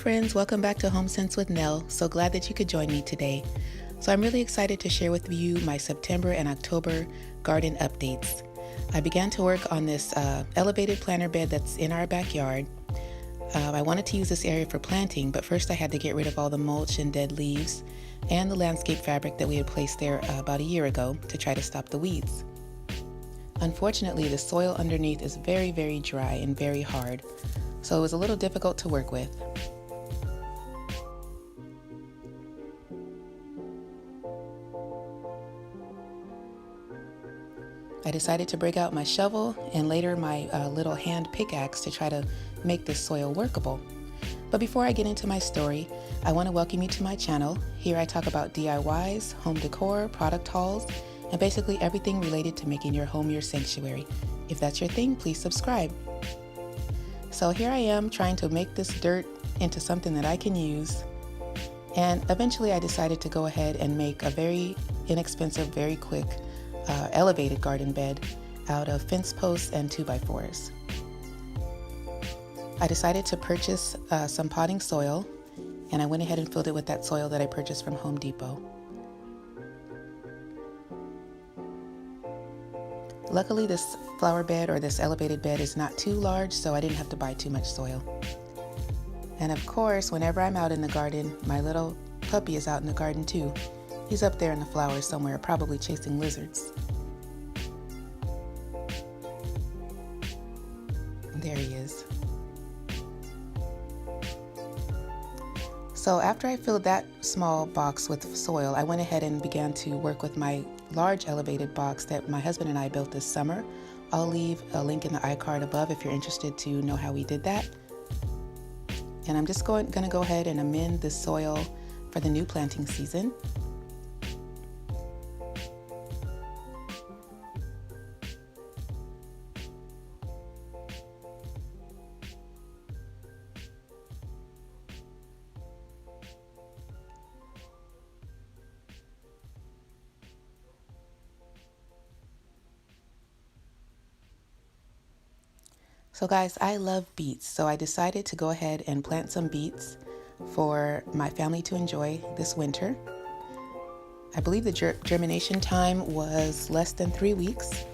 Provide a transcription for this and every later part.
friends, welcome back to Home Sense with Nell. So glad that you could join me today. So I'm really excited to share with you my September and October garden updates. I began to work on this elevated planter bed that's in our backyard. I wanted to use this area for planting, but first I had to get rid of all the mulch and dead leaves and the landscape fabric that we had placed there about a year ago to try to stop the weeds. Unfortunately, the soil underneath is very, very dry and very hard, so it was a little difficult to work with. I decided to break out my shovel and later my little hand pickaxe to try to make this soil workable. But before I get into my story, I want to welcome you to my channel. Here I talk about DIYs, home decor, product hauls, and basically everything related to making your home your sanctuary. If that's your thing, please subscribe. So here I am trying to make this dirt into something that I can use. And eventually I decided to go ahead and make a very inexpensive, very quick elevated garden bed out of fence posts and 2x4s. I decided to purchase some potting soil, and I went ahead and filled it with that soil that I purchased from Home Depot. Luckily, this flower bed or this elevated bed is not too large, so I didn't have to buy too much soil. And of course, whenever I'm out in the garden, my little puppy is out in the garden too. He's up there in the flowers somewhere, probably chasing lizards. There he is. So after I filled that small box with soil, I went ahead and began to work with my large elevated box that my husband and I built this summer. I'll leave a link in the iCard above if you're interested to know how we did that. And I'm just going to go ahead and amend the soil for the new planting season. So guys, I love beets, so I decided to go ahead and plant some beets for my family to enjoy this winter. I believe the germination time was less than 3 weeks.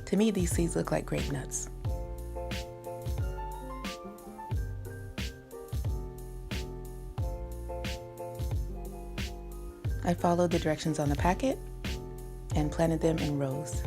To me, these seeds look like grape nuts. I followed the directions on the packet and planted them in rows.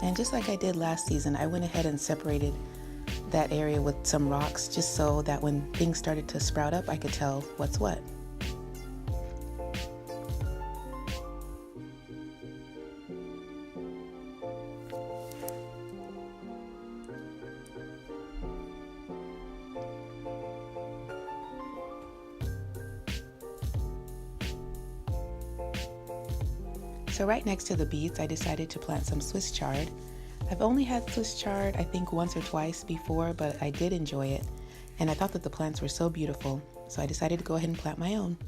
And just like I did last season, I went ahead and separated that area with some rocks just so that when things started to sprout up, I could tell what's what. So right next to the beets, I decided to plant some Swiss chard. I've only had Swiss chard, I think, once or twice before, but I did enjoy it. And I thought that the plants were so beautiful, so I decided to go ahead and plant my own.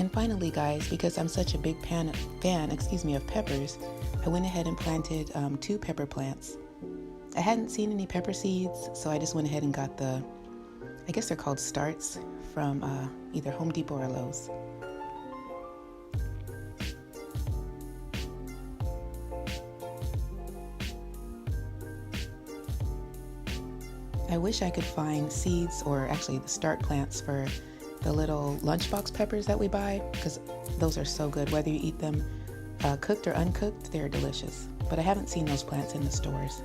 And finally, guys, because I'm such a big fan of peppers, I went ahead and planted 2 pepper plants. I hadn't seen any pepper seeds, so I just went ahead and got I guess they're called starts from either Home Depot or Lowe's. I wish I could find seeds, or actually the start plants for the little lunchbox peppers that we buy, because those are so good. Whether you eat them cooked or uncooked, they're delicious. But I haven't seen those plants in the stores.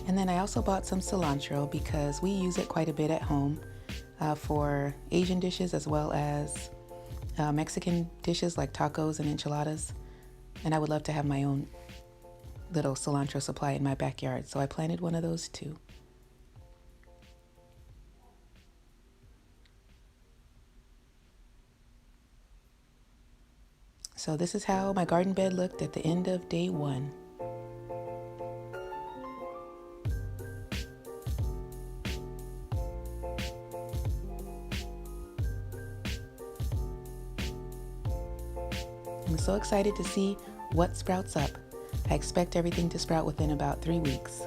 And then I also bought some cilantro because we use it quite a bit at home for Asian dishes as well as Mexican dishes like tacos and enchiladas. And I would love to have my own little cilantro supply in my backyard, so I planted one of those too. So this is how my garden bed looked at the end of day 1. I'm so excited to see what sprouts up. I expect everything to sprout within about 3 weeks.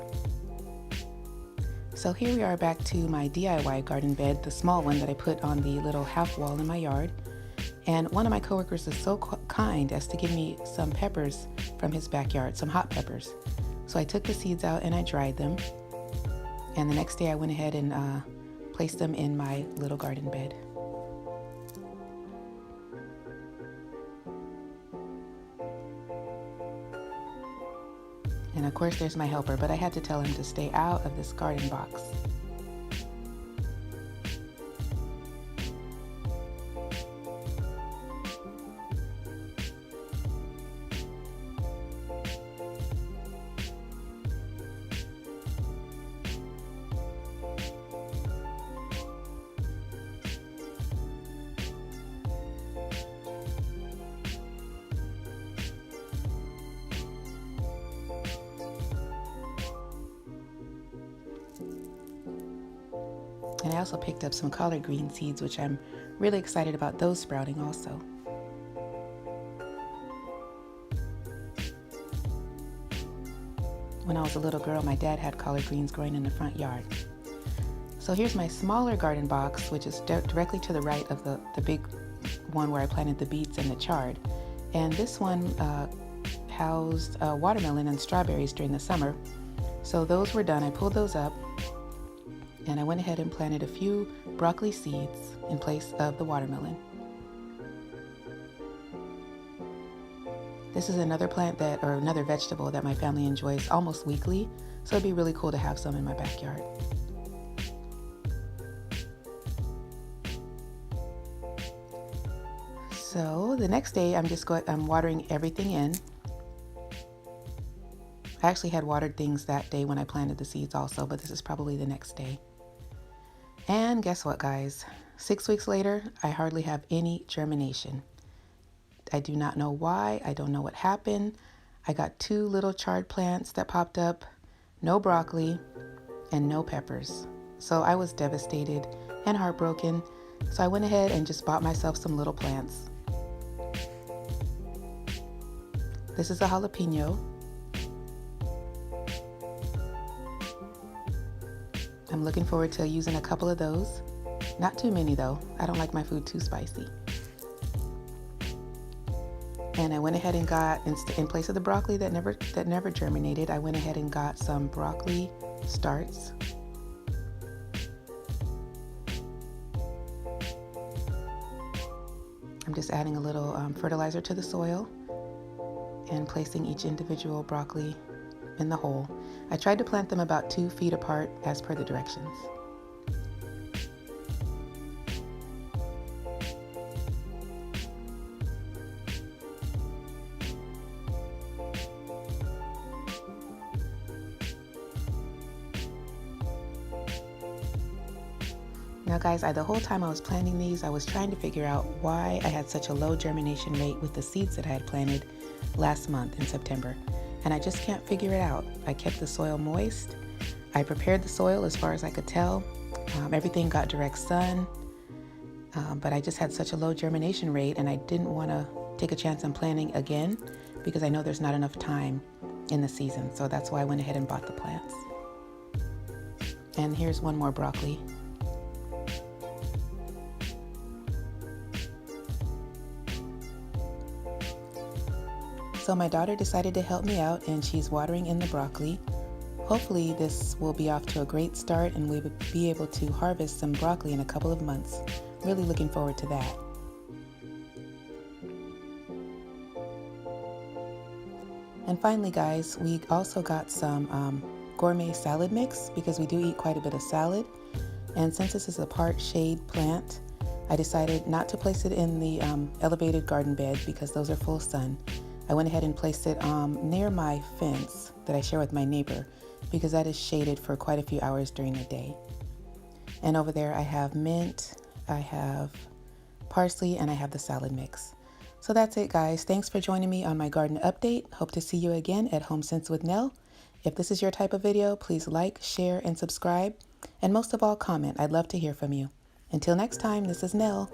So here we are back to my DIY garden bed, the small one that I put on the little half wall in my yard. And one of my coworkers is so kind as to give me some peppers from his backyard, some hot peppers. So I took the seeds out and I dried them. And the next day I went ahead and placed them in my little garden bed. And of course there's my helper, but I had to tell him to stay out of this garden box. And I also picked up some collard green seeds, which I'm really excited about those sprouting also. When I was a little girl, my dad had collard greens growing in the front yard. So here's my smaller garden box, which is directly to the right of the big one where I planted the beets and the chard. And this one housed watermelon and strawberries during the summer. So those were done. I pulled those up. And I went ahead and planted a few broccoli seeds in place of the watermelon. This is another another vegetable that my family enjoys almost weekly, so it'd be really cool to have some in my backyard. So the next day I'm watering everything in. I actually had watered things that day when I planted the seeds also, but this is probably the next day. And guess what, guys? 6 weeks later, I hardly have any germination. I do not know why. I don't know what happened. I got 2 little chard plants that popped up, no broccoli, and no peppers. So I was devastated and heartbroken. So I went ahead and just bought myself some little plants. This is a jalapeno. I'm looking forward to using a couple of those. Not too many though. I don't like my food too spicy. And I went ahead and got, in place of the broccoli that never germinated, I went ahead and got some broccoli starts. I'm just adding a little fertilizer to the soil and placing each individual broccoli in the hole. I tried to plant them about 2 feet apart as per the directions. Now guys, the whole time I was planting these, I was trying to figure out why I had such a low germination rate with the seeds that I had planted last month in September. And I just can't figure it out. I kept the soil moist. I prepared the soil as far as I could tell. Everything got direct sun, but I just had such a low germination rate, and I didn't want to take a chance on planting again because I know there's not enough time in the season. So that's why I went ahead and bought the plants. And here's one more broccoli. So my daughter decided to help me out, and she's watering in the broccoli. Hopefully this will be off to a great start and we will be able to harvest some broccoli in a couple of months. Really looking forward to that. And finally guys, we also got some gourmet salad mix because we do eat quite a bit of salad. And since this is a part shade plant, I decided not to place it in the elevated garden bed because those are full sun. I went ahead and placed it near my fence that I share with my neighbor because that is shaded for quite a few hours during the day. And over there I have mint, I have parsley, and I have the salad mix. So that's it guys. Thanks for joining me on my garden update. Hope to see you again at Home Sense with Nell. If this is your type of video, please like, share, and subscribe. And most of all, comment. I'd love to hear from you. Until next time, this is Nell.